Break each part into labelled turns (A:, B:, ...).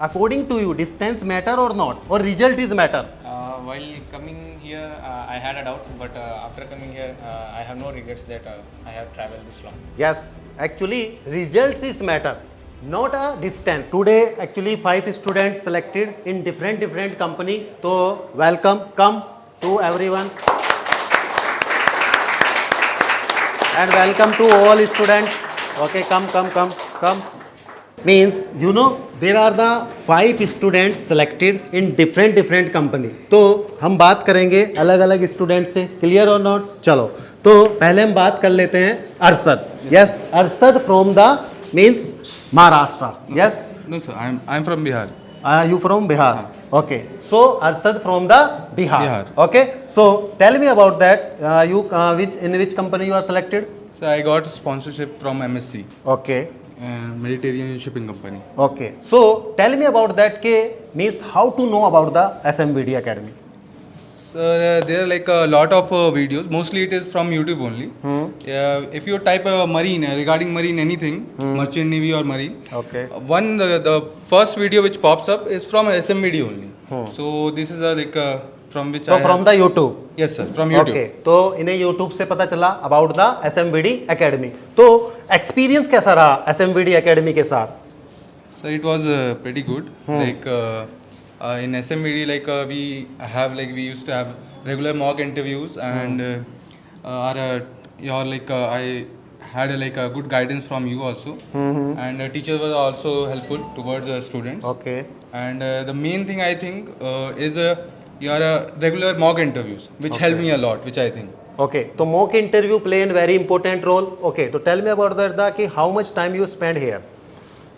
A: According to you, distance matter or not? Or result is matter?
B: While coming here, I had a doubt, but after coming here, I have no regrets that I have traveled this long.
A: Yes, actually results is matter, not a distance. Today actually 5 students selected in different company. So welcome, come to everyone. And welcome to all students. Okay, come. Means you know there are the 5 students selected in different company. तो हम बात करेंगे अलग अलग student से, clear और not? चलो तो पहले हम बात कर लेते हैं Arshad. Yes, Arshad from the means Maharashtra. Yes,
C: No, sir. I'm from Bihar.
A: you from Bihar? Okay, so Arshad from the Bihar.
C: Bihar.
A: Okay, so tell me about that. You which company you are selected?
C: So I got sponsorship from MSC,
A: Okay.
C: Mediterranean Shipping Company.
A: Okay, so tell me about that. Ke means how to know about the SMBD Academy?
C: So there are like a lot of videos. Mostly it is from YouTube only. If you type marine regarding marine anything, merchant navy or marine.
A: Okay.
C: The first video which pops up is from SMBD only. So this is from which
A: So
C: I
A: from
C: have,
A: the YouTube.
C: yes sir, from YouTube.
A: Okay, तो इन्हें YouTube से पता चला about the SMBD Academy. तो experience कैसा रहा SMBD Academy के साथ?
C: So it was pretty good. In SMBD, we used to have regular mock interviews, and I had a good guidance from you also, and teachers were also helpful towards students.
A: Okay.
C: And the main thing I think is your regular mock interviews, which helped me a lot, which I think.
A: Okay, तो mock interview play a very important role. Okay, तो tell me about that कि how much time you spend here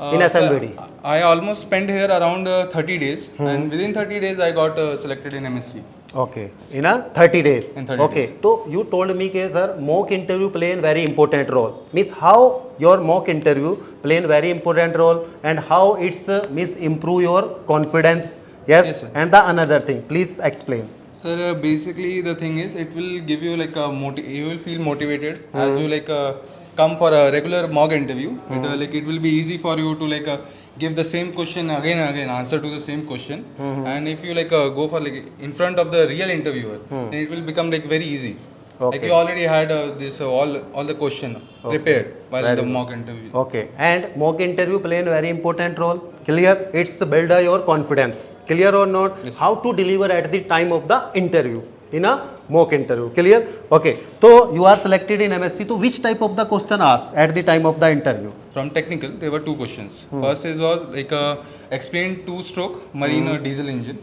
A: in SMBD?
C: So I almost spent here around 30 days, and within 30 days I got selected in MSc.
A: Okay, in a 30 days.
C: In 30
A: okay, so you told me कि sir mock interview play a very important role. Means how your mock interview play a very important role and how it's means improve your confidence. Yes,
C: sir.
A: And the another thing, please explain.
C: Sir, basically the thing is, it will give you you will feel motivated as you come for a regular mock interview. It will be easy for you to give the same question again and again, answer to the same question. And if you go for in front of the real interviewer, then it will become very easy.
A: Okay.
C: Like you already had this all the question prepared while
A: Very
C: the
A: good.
C: mock interview.
A: Okay, and mock interview play a very important role. Clear? It's build your confidence. Clear or not?
C: Yes.
A: How to deliver at the time of the interview in a mock interview. Clear? Okay. So you are selected in MSc. So which type of the question asked at the time of the interview?
C: From technical, there were 2 questions. First was explain two-stroke marine or diesel engine,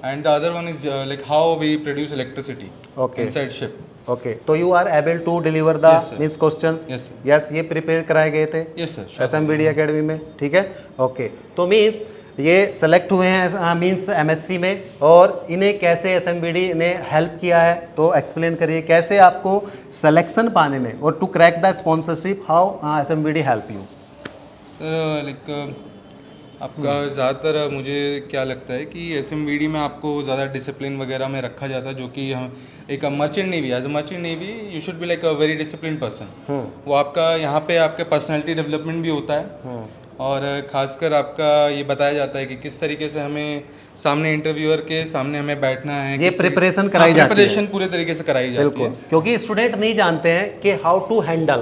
C: and the other one is how we produce electricity inside ship.
A: Okay. तो you are able to deliver the
C: Yes, sir.
A: means questions.
C: Yes, sir.
A: Yes, ये prepare कराए गए थे.
C: Yes, sir. Sure.
A: SMBD Academy में, ठीक है? Okay. तो means ये select हुए हैं means MSc में, और इन्हें कैसे SMBD ने help किया है, तो explain करिए कैसे आपको selection पाने में और to crack the sponsorship how SMBD help you.
C: Sir आपका ज़्यादातर मुझे क्या लगता है कि SMBD में आपको ज़्यादा डिसिप्लिन वगैरह में रखा जाता है, जो कि हम एक merchant navy, as a merchant navy you should be a very discipline person. वो आपका यहाँ पे आपके पर्सनैलिटी डेवलपमेंट भी होता है, और ख़ासकर आपका ये बताया जाता है कि किस तरीके से हमें सामने इंटरव्यूअर के सामने हमें बैठना है.
A: ये प्रिपरेशन कराई जाती है.
C: प्रिपरेशन पूरे तरीके से कराई जाती है.
A: बिल्कुल, क्योंकि स्टूडेंट नहीं जानते हैं कि how to handle,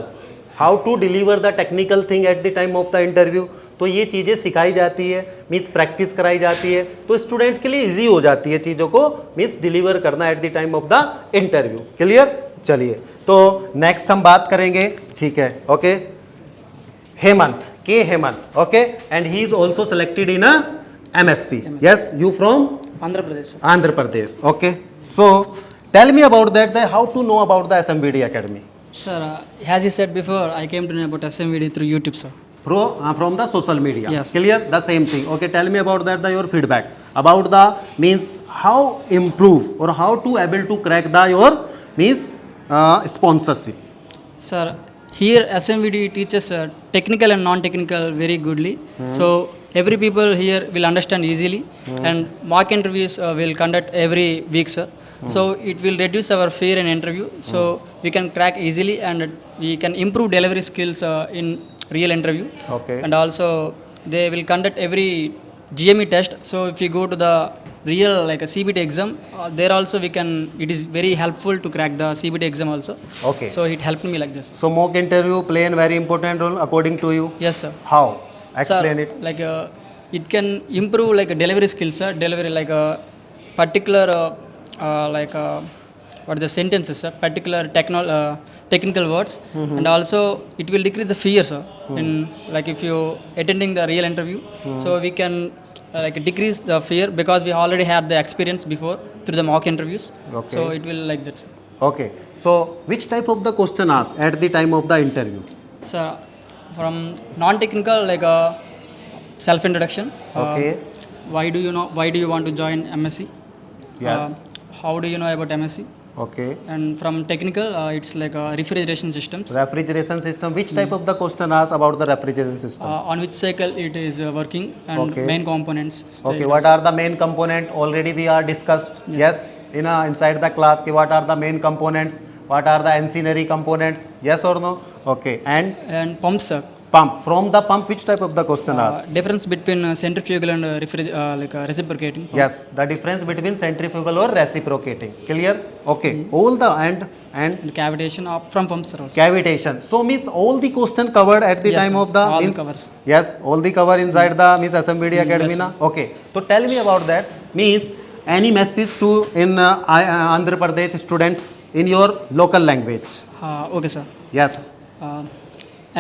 A: how to deliver the technical thing at the time of the interview. तो ये चीज़ें सिखाई जाती है, मीन्स प्रैक्टिस कराई जाती है, तो स्टूडेंट के लिए इजी हो जाती है चीज़ों को मीन्स डिलीवर करना eight the time of the interview. Clear? चलिए तो नेक्स्ट हम बात करेंगे. ठीक है. Okay, Hemant, K Hemant. Okay, and he is also selected in a MSc. Yes, you from Andhra Pradesh. Okay, so tell me about that, how to know about the SMBD Academy.
D: Sir, as you said before, I came to know about SMVD through YouTube, sir.
A: From the social media.
D: Yes.
A: Clear? The same thing. Okay, tell me about that, your feedback about the means how improve or how to able to crack the your means sponsorship.
D: Sir, here SMVD teaches technical and non-technical very goodly. So every people here will understand easily, and mock interviews will conduct every week, sir. So it will reduce our fear in interview. So we can crack easily, and we can improve delivery skills in real interview.
A: Okay.
D: And also they will conduct every GME test. So if you go to the real like a CBT exam, there also we can. It is very helpful to crack the CBT exam also.
A: Okay.
D: So it helped me like this.
A: So mock interview play a very important role according to you.
D: Yes, sir.
A: How? Explain
D: Sir,
A: it.
D: like it can improve like a delivery skills, sir. Delivery like a particular like what the sentences, sir. Particular technical words, and also it will decrease the fear, sir. In like if you attending the real interview, so we can like decrease the fear because we already had the experience before through the mock interviews.
A: Okay.
D: So it will like that, sir.
A: Okay. So which type of the question asked at the time of the interview?
D: So from non-technical like a self-introduction.
A: Okay.
D: Why do you know? Why do you want to join MSc?
A: Yes.
D: How do you know about MSc?
A: Okay.
D: And from technical, it's like refrigeration systems.
A: Refrigeration system. Which type of the question asked about the refrigeration system?
D: On which cycle it is working and
A: Okay.
D: main components.
A: Okay. What are the main component? Already we are discussed. Yes. Inside the class. Ki what are the main components? What are the ancillary components? Yes or no? Okay.
D: And pumps, sir.
A: Pump. From the pump, which type of the question asked?
D: Difference between centrifugal and reciprocating. Pump.
A: Yes. The difference between centrifugal or reciprocating. Clear? Okay. All the and
D: And cavitation from pumps, sir. Also.
A: cavitation. So means all the question covered at the
D: Yes,
A: time
D: sir.
A: of the
D: All the
A: means-
D: covers.
A: Yes, all the cover inside the Miss SMBD Academy
D: yes,
A: na. Okay. So tell me about that. Means any message to in Andhra Pradesh students in your local language.
D: Okay, sir.
A: Yes.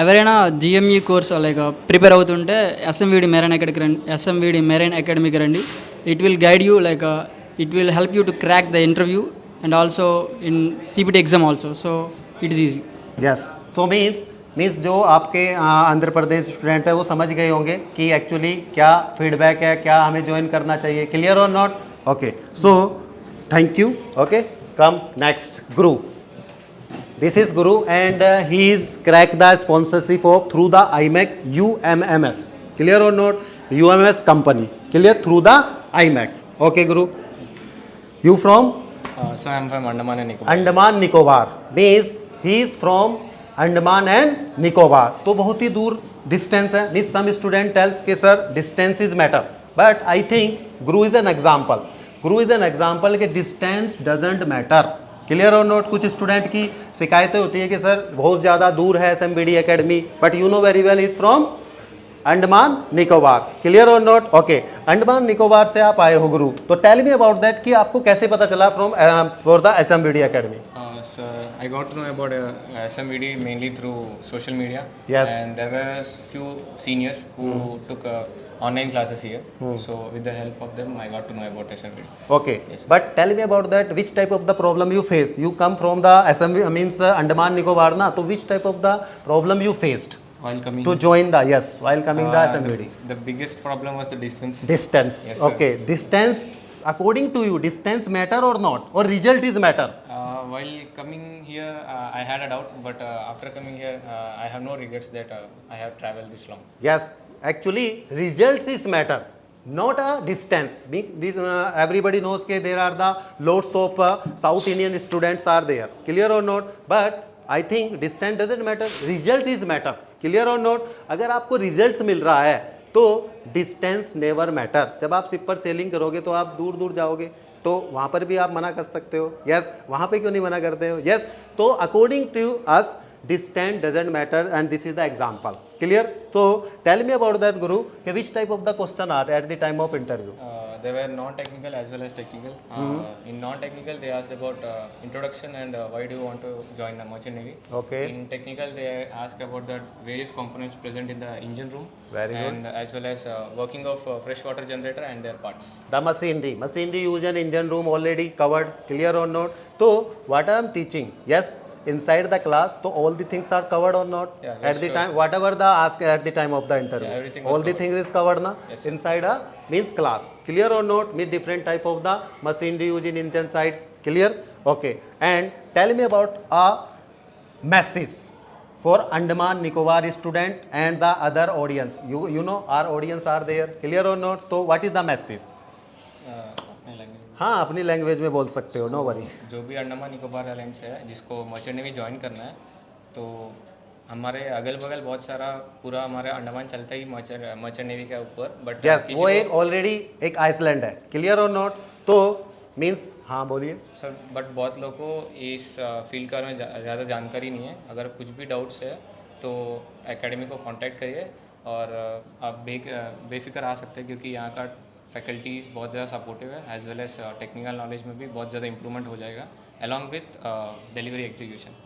D: ఎవరైనా GME course like prepare అవుతుంటే ఎస్ఎంవిడి marine అకాడమీకి రండి. It will guide you like it will help you to crack the interview and also in CBT exam also. So it is easy.
A: Yes. So means जो आपके Andhra Pradesh student है वो समझ गए होंगे कि एक्चुअली क्या फीडबैक है, क्या हमें ज्वाइन करना चाहिए. क्लियर और not? Okay. So thank you. Okay. Come next Guru. This is Guru and he is cracked the sponsorship of through the IMAC UMMS. Clear or not? UMMS company. Clear? Through the IMAX. Okay, Guru. You from?
B: So I'm from Andaman and Nicobar.
A: Andaman Nicobar. Means he is from Andaman and Nicobar. तो बहुत ही दूर distance है. Means सम student tales के sir distance is matter, but I think Guru is an example. Guru is an example के distance doesn't matter. Clear और not? कुछ student की शिकायतें होती है कि सर बहुत ज़्यादा दूर है SMBD academy, but you know very well is from Andaman Nicobar. Clear और नॉट? ओके. अंडमान निकोबार से आप आए हो गुरु, तो टेल मी अबाउट दैट कि आपको कैसे पता चला from for the SMBD academy.
B: So I got to know about SMVD mainly through social media.
A: Yes.
B: And there were few seniors who took online classes here. So with the help of them, I got to know about SMVD.
A: Okay.
B: Yes.
A: But tell me about that. Which type of the problem you face? You come from the SMB means Andaman Nicobar na. So which type of the problem you faced
B: While coming
A: to join the while coming the SMBD?
B: the biggest problem was the distance.
A: Distance.
B: Yes, sir.
A: Okay. Distance. According to you, distance matter or not? Or result is matter?
B: While coming here, I had a doubt, but after coming here, I have no regrets that I have traveled this long.
A: Yes. Actually, results is matter, not a distance. Everybody knows that there are the lots of South Indian students are there. Clear or not? But I think distance doesn't matter. Result is matter. Clear or not? अगर आपको results मिल रहा है तो distance never matter. जब आप ship पर selling करोगे तो आप दूर दूर जाओगे, तो वहाँ पर भी आप मना कर सकते हो. यस. वहाँ पे क्यों नहीं मना करते हो? यस. तो according to us distance doesn't matter and this is the example. Clear? So tell me about that Guru. Which type of the question are at the time of interview?
B: They were non-technical as well as technical. In non-technical, they asked about introduction and why do you want to join the merchant navy.
A: Okay.
B: In technical, they asked about the various components present in the engine room.
A: Very good.
B: And as well as working of freshwater generator and their parts.
A: The machinery used in engine room already covered. Clear or not? So what I am teaching, yes, inside the class, so all the things are covered or not?
B: Yeah,
A: at the
B: sure.
A: time, whatever the ask at the time of the interview,
B: Yeah, everything was
A: all the
B: covered.
A: things is covered na?
B: Yes, sir.
A: Inside a means class. Clear or not? Means different type of the machinery used in engine sides. Clear? Okay. And tell me about a message for Andaman Nicobar student and the other audience. You know our audience are there. Clear or not? So what is the message?
B: अपने language में.
A: हाँ, अपनी language में बोल सकते हो. No worry.
B: जो भी अंडमान निकोबार आइलैंड्स है जिसको मर्चेंट नेवी ज्वाइन करना है, तो हमारे अगल बगल बहुत सारा पूरा हमारे अंडमान चलता ही मर्चेंट नेवी के ऊपर, बट
A: यस वो एक ऑलरेडी एक आइसलैंड है, क्लियर और नॉट? तो मीन्स हाँ बोलिए।
B: सर बट बहुत लोगों को इस फील्ड के बारे में ज़्यादा जानकारी नहीं है। अगर कुछ भी डाउट्स है तो एकेडमी को कांटेक्ट करिए और आप बेफिक्र आ सकते हैं, क्योंकि यहाँ का फैकल्टीज़ बहुत ज़्यादा सपोर्टिव है, as well as technical knowledge में भी बहुत ज़्यादा इंप्रूवमेंट हो जाएगा अलॉन्ग विथ डिलीवरी एग्जीक्यूशन।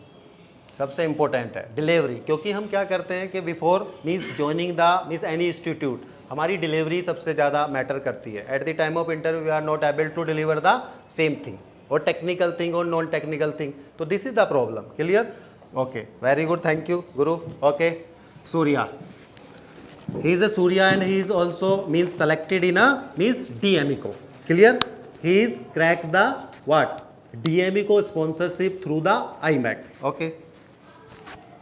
A: सबसे इम्पोर्टेंट है डिलीवरी, क्योंकि हम क्या करते हैं कि before means joining the means any institute हमारी डिलीवरी सबसे ज़्यादा मैटर करती है। At the time of interview we are not able to deliver the same thing और टेक्निकल थिंग और नॉन टेक्निकल थिंग, तो this is the problem. Clear? Okay, very good, thank you Guru. Okay, Surya, he is a Surya and he is also means selected in a means DMECO. Clear? He is cracked the what? DMECO sponsorship through the IMAC. Okay.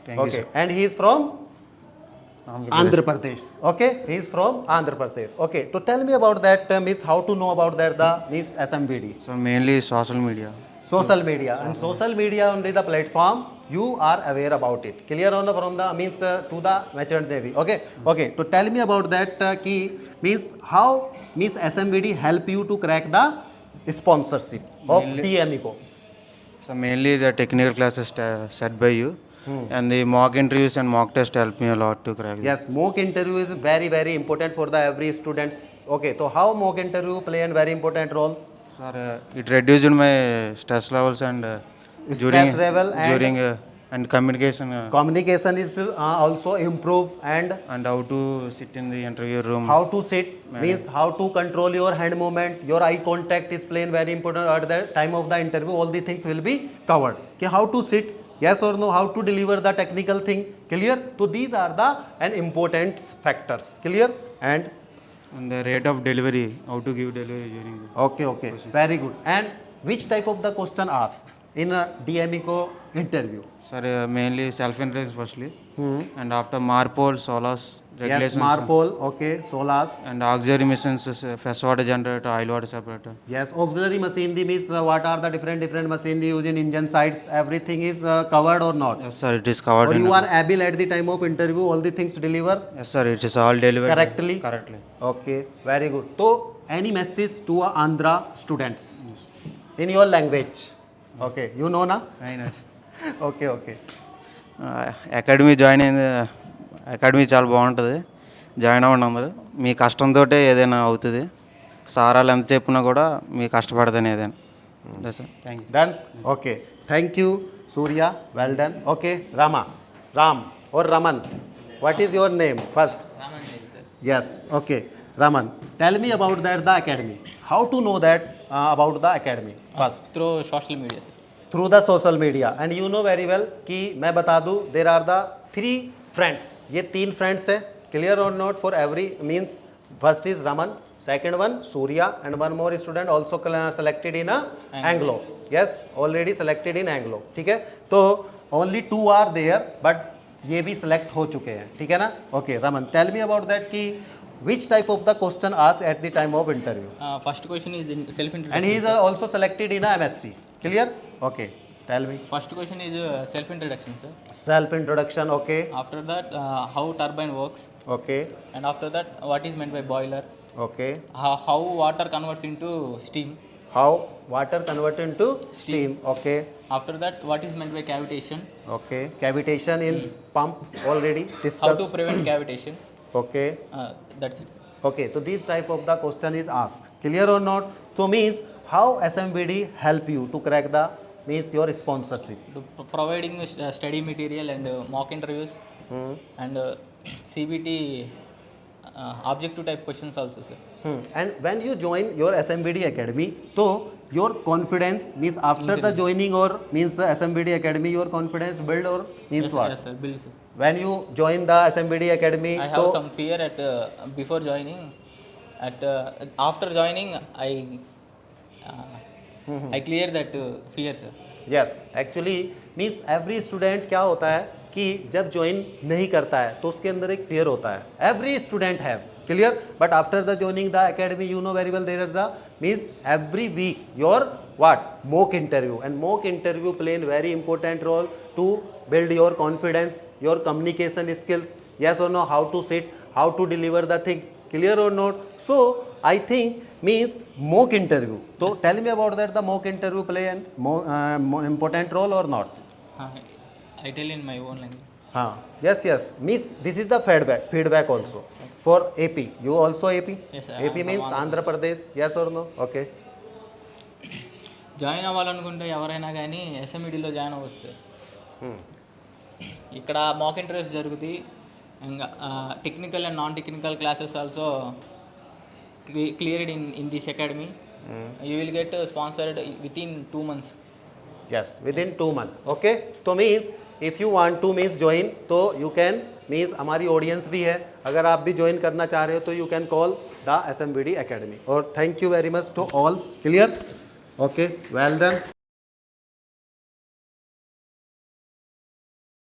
C: Thank you,
A: Okay.
C: sir.
A: And he is from Andhra Pradesh. Okay. He is from Andhra Pradesh. Okay. To tell me about that means how to know about that the means SMVD.
E: So mainly social media.
A: Social media and social media only the platform you are aware about it. Clear on the from the means to the merchant navy. Okay. Okay. To tell me about that key means how means SMVD help you to crack the sponsorship of DMECO.
E: So mainly the technical classes set by you, and the mock interviews and mock test help me a lot to crack.
A: Yes, mock interview is very very important for the every students. Okay. So how mock interview play a very important role?
E: Sir, it reduced my stress levels and
A: Stress level and
E: and communication
A: communication is also improve and
E: how to sit in the interview room.
A: how to sit means how to control your hand movement, your eye contact is playing very important at the time of the interview. All the things will be covered. Okay, how to sit, yes or no, how to deliver the technical thing. Clear? So these are the an important factors. Clear? And
E: the rate of delivery, how to give delivery during the
A: okay, very good. And which type of the question asked in a DMECO interview?
E: Sir, mainly self-interest firstly, and after MARPOL, SOLAS,
A: Yes,
E: regulations,
A: MARPOL, okay, SOLAS.
E: and auxiliary missions, fresh water generator, oil water separator.
A: Yes, auxiliary machinery means what are the different machinery used in engine sides, everything is covered or not?
E: Yes, sir, it is covered
A: Or
E: in
A: you are able at the time of interview all the things deliver
E: Yes, sir, it is all delivered
A: correctly?
E: Correctly.
A: Okay, very good. So any message to Andhra students in your language? Okay, you know na?
E: Very nice.
A: Okay.
E: Academy join అయింది. Academy చాలా బాగుంటుంది, join అవ్వండి అందరూ. మీ కష్టంతో ఏదైనా అవుతుంది. సారాలు ఎంత చెప్పినా కూడా మీ కష్టపడదని ఏదైనా. Sir thank you.
A: Done? Okay. Thank you, Surya. Well done. Okay, Ram or Raman. What is your name first?
B: Raman sir.
A: Yes. Okay, Raman. Tell me about that the academy. How to know that about the academy first?
B: Through social media sir.
A: Through the social media. And you know very well कि मैं बता दूँ there are the 3 friends. ये 3 friends है. Clear or not for every means first is Raman, second one Surya, and one more student also selected in a Anglo. Yes, already selected in Anglo. ठीक है, तो only 2 are there but ये भी select हो चुके हैं. ठीक है ना? Okay, Raman, tell me about that कि which type of the question asked at the time of interview.
F: First question is in self-introduction.
A: And he is also selected in a MSc. Clear? Okay, tell me.
F: First question is self-introduction, sir.
A: Self introduction. Okay.
F: After that, how turbine works,
A: Okay.
F: and after that, what is meant by boiler,
A: Okay.
F: how water converts into steam.
A: How water converted into steam. Okay.
F: After that, what is meant by cavitation,
A: Okay. Cavitation in pump already
F: how
A: discussed.
F: to prevent cavitation.
A: Okay.
F: That's it, sir.
A: Okay. So this type of the question is asked. Clear or not? So means how SMVD help you to crack the means your sponsorship.
F: Providing study material and mock interviews and CBT objective type questions also, sir.
A: And when you join your SMVD academy, so your confidence means after the joining or means the SMVD academy, your confidence build or means
F: Yes,
A: what?
F: yes, sir. Bill, sir.
A: When you join the SMVD academy,
F: I have some fear at before joining. At after joining, I clear that fear, sir.
A: Yes actually means every student क्या होता है कि जब join नहीं करता है तो उसके अंदर एक फियर होता है. Every student has. Clear? But after the joining the academy you know very well there is the means every week your what? Mock interview. And mock interview play a very important role to build your confidence, your communication skills. Yes or no? How to sit, how to deliver the things. Clear or not? So I think means mock interview. So tell me about that. The mock interview play an important role or not?
F: I tell in my own language.
A: Yes, yes. Means this is the feedback also. For AP. You also AP?
F: Yes, sir.
A: AP means Andhra Pradesh. Yes or no? Okay.
F: Join అవ్వాలనుకుంటే ఎవరైనా కానీ ఎస్ఎంఈడిలో join అవ్వచ్చు sir. ఇక్కడ mock interviews జరుగుతాయి. ఇంకా technical and non technical classes also cleared in this academy. You will get sponsored within 2 months.
A: Yes, within 2 months. Okay. तो means if you want to means join तो you can means हमारी audience भी है. अगर आप भी join करना चाह रहे हो तो you can call the SMVD Academy. और thank you very much to all. Clear? Okay. Well done.